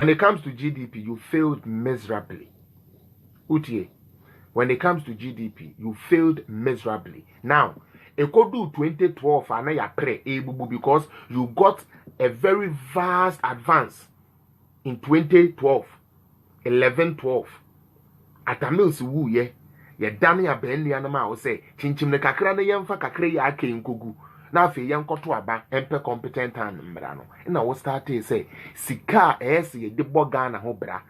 it comes to GDP, you failed miserably. Utie, when it comes to GDP, you failed miserably. Now, it could do 2012 and I pray because you got a very vast advance in 2012, 11-12. At a mills woo ye, dani ya ben ya nama o say, chinchim ne kakra ne yemfa kakra ya ake nkogu. Na fe yan koto aba empe competent and mbrano. Na wo start say, sika ye de boga na ho bra.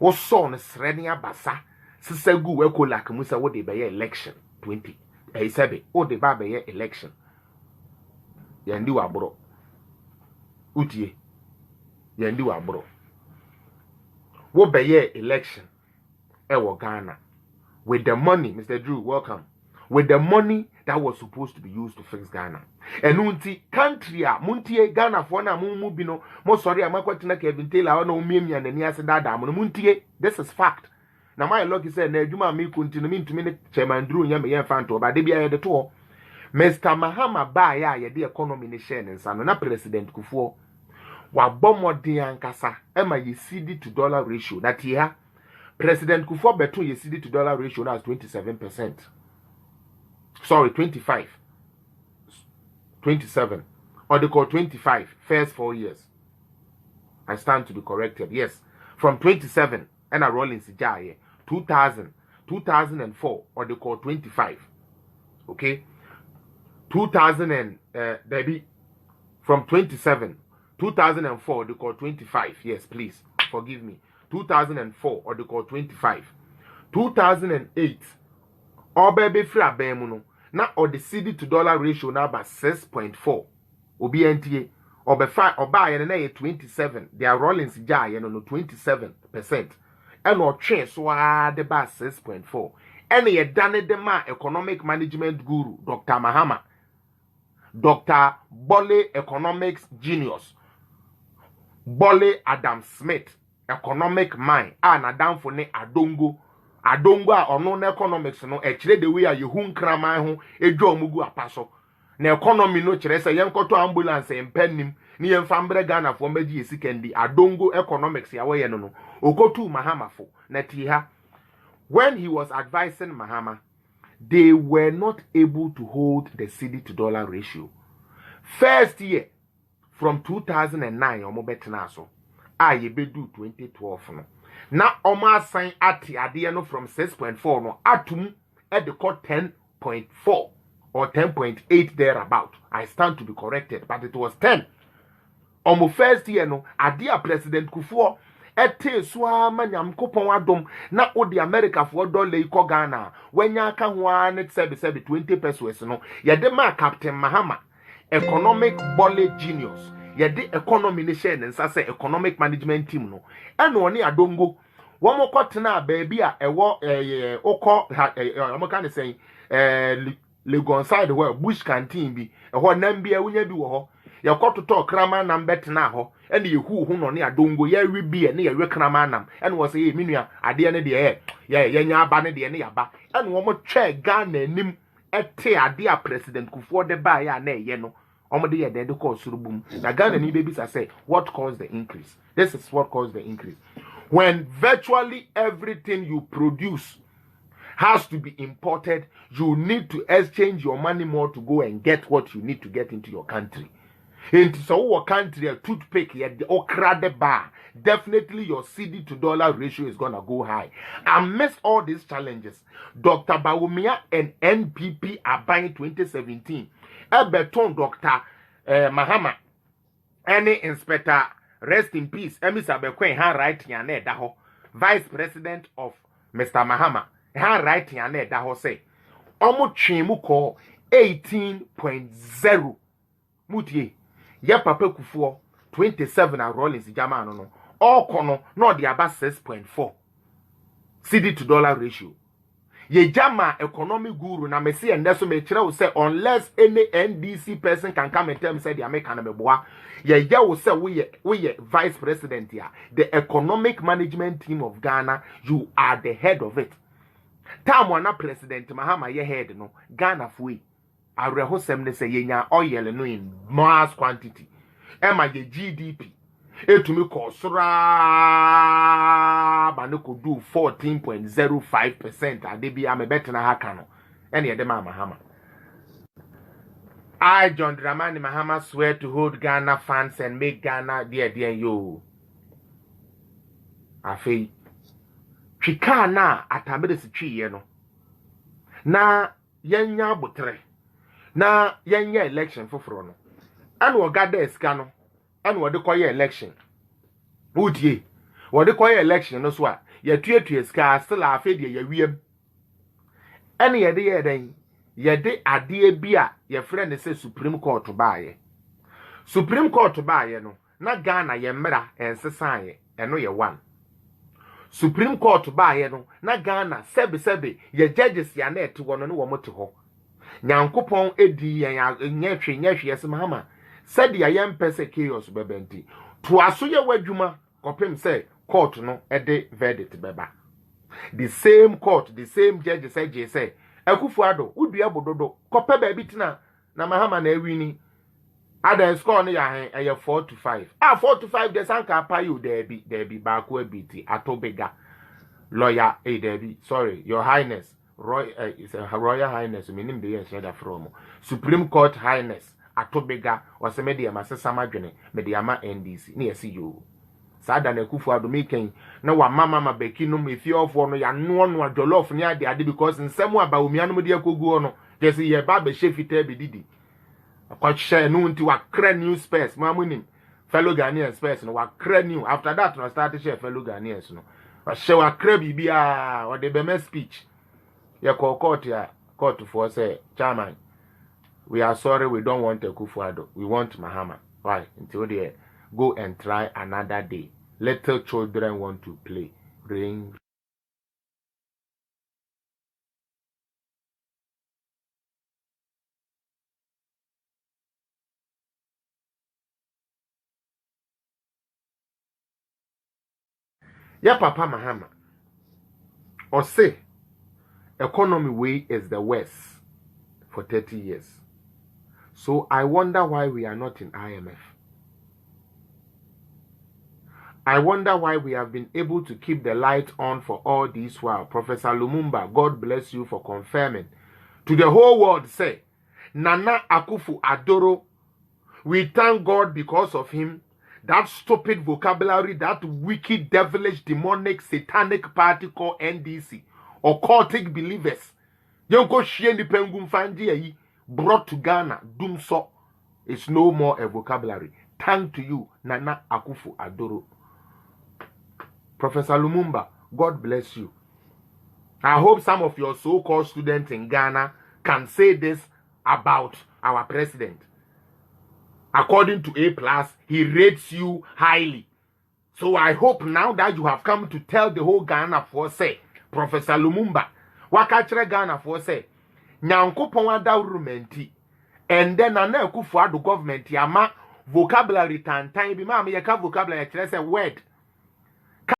Wo so ne sreni abasa. Sisegu we ko lak musa wo de be election 20. Sebe o de ba be election. Yandi wa bro. Utie. Yandi wa bro. Wo be election. Ewo Ghana. With the money, Mr. Drew, welcome. With the money that was supposed to be used to fix Ghana. And unti country a muntie Ghana for na mu bino mo sorry amakwatina Kevin Taylor no miemi anani ase dada mo muntie. This is fact. Na my lucky say na adwuma me continue me ntumi ne chairman Drew nya me yen fanto ba de bia ye de to. Mr. Mahama ba ya ye de economy ne share nsa no na president Kufuor wa bomodi ankasa e ma ye cedi to dollar ratio that here President Kufuor beto ye cedi to dollar ratio now is 27%. Sorry, 25. 27. Or they call 25. First 4 years. I stand to be corrected. Yes. From 27. And a rolling sijaye. 2000. 2004. Or they call 25. Okay. 2000 and Debbie. From 27. 2004. They call 25. Yes, please. Forgive me. 2004 or they call 25. 2008 or baby free abemuno na or the cedi to dollar ratio now by 6.4 obi nta or be 5 or buy and na 27 they are rolling sija no 27% and or train so the by 6.4 and ye done the ma economic management guru Dr. Mahama, Dr. Bole economics genius Bole Adam Smith economic mind na down for ne adongo a ono na economics no e kire the way a yehu nkraman ho edwa omugu apaso na economy no kire se yenkoto ambulance empannim ni yemfa mbre Ghana fo magi esikandi adongo economics ya we no okotu Mahama fo na ti ha. When he was advising Mahama, they were not able to hold the cedi to dollar ratio. First year from 2009 omo betena so ye bedu 2012 no na oma assign ati ade no from 6.4 no atum at the court 10.4 or 10.8 thereabout. I stand to be corrected, but it was 10. Omo first year no ade a President Kufuor ete so amanyam kopon adom na odi America for dollar iko Ghana wenya aka ho an sebe 20 pesos no ye de ma Captain Mahama economic bole genius ye de economy ne share nsa say economic management team no eno oni adongo wo mo kotena baabi a ewo okọ omo kan say Legon side where bush canteen bi eho nam bia wunya bi wo ho ye kototo krama nam betena ho ene ye hu hu no ne adongo ye wi bi ne ye we krama nam ene wo say minua ade ne de ye nya aba ne de ne yaba ene wo mo twa Ghana anim ete ade a President Kufuor de ba ya na ye no omode ye de call surubum na Ghana ni babies say what caused the increase. This is what caused the increase. When virtually everything you produce has to be imported, you need to exchange your money more to go and get what you need to get into your country. Into so our country a toothpick the okrade bar, definitely your cedi to dollar ratio is gonna go high. Amidst all these challenges, Dr. Bawumia and NPP are buying 2017. Ebeton Dr. Mahama, any inspector, rest in peace. Emisa Bekwen ha right yane daho, Vice President of Mr. Mahama, ha right yane daho say, omo chimu ko 18.0 mutie. Ya papa Kufuor 27 a Rollins Jamano no. All kono no the about 6.4 cedi to dollar ratio. Ye jama economic guru na me see and so me kire will say unless any NDC person can come and tell me say the American me boa ye will say we vice president here, the economic management team of Ghana, you are the head of it. Time wana President Mahama ye head no Ghana fui arehosem ne say yenya oil no in mass quantity ema ye GDP etumi kosra ba ne ko do 14.05% ade bia me betena haka no ene ye de Mahama. I, John Dramani Mahama, swear to hold Ghana funds and make Ghana dear yo. Afei, twika na atamede si twiye no. Na yenya botre. Na yenya election foforo no. Anu ogada esika no. Anu wode koye election. Udie. Wode koye election no so a ye tuetue esika still afei de ye wiem. Ene ye de ye den. Yede ade bia ye friend say Supreme Court baaye. Supreme Court baaye no na Ghana ye mmra ensesan ye eno ye one. Supreme Court baaye no na Ghana sebe ye judges ya na ete wono no wo mote ho. Nyankopon edi yen nyehwe yes Mahama. Said ya ye mpese chaos bebenti. To aso ye wadwuma kopem say court no ede verdict beba. The same court, the same judge say Ekufuado, udua bododo, kope baby tina, na Mahama na ewini. Ada score ne ya 4-5. 4-5 de sanka pa you debi baku ebiti atobega. Lawyer debi. Sorry, your highness. Is a Royal Highness, meaning the share from Supreme Court Highness atobega was a media masama dwene mediama NDC. Near see you. Sada na Ekufuado making na wa mama beki no mefi ofo no ya no jollof ni ade because nsemu aba omia no de akogu no just ye ba be chefita be didi akwache no nti wa cra new space mamunim fellow Ghanaian space no wa cra new after that no start share fellow Ghanaians no wa share wa cra bibia or the be speech ye court ya court for say chairman we are sorry, we don't want Ekufuado, we want Mahama. Why? Until they go and try another day. Little children want to play. Ring. Ya Papa Mahama. Or say, economy way is the worst for 30 years. So I wonder why we are not in IMF. I wonder why we have been able to keep the light on for all this while. Professor Lumumba, God bless you for confirming to the whole world, say, Nana Akufo-Addo, we thank God because of him. That stupid vocabulary, that wicked, devilish, demonic, satanic party called NDC, occultic believers, Yonko Shiendi Pengum Fanji brought to Ghana, doom so, it's no more a vocabulary. Thank to you, Nana Akufo-Addo. Professor Lumumba, God bless you. I hope some of your so-called students in Ghana can say this about our president. According to A+, he rates you highly. So I hope now that you have come to tell the whole Ghana for say, Professor Lumumba, wakachre Ghana for say, Nyankopon adawrumenti, and then Nana Akufo-Addo government yama vocabulary tantan bi ma me yeka vocabulary say word.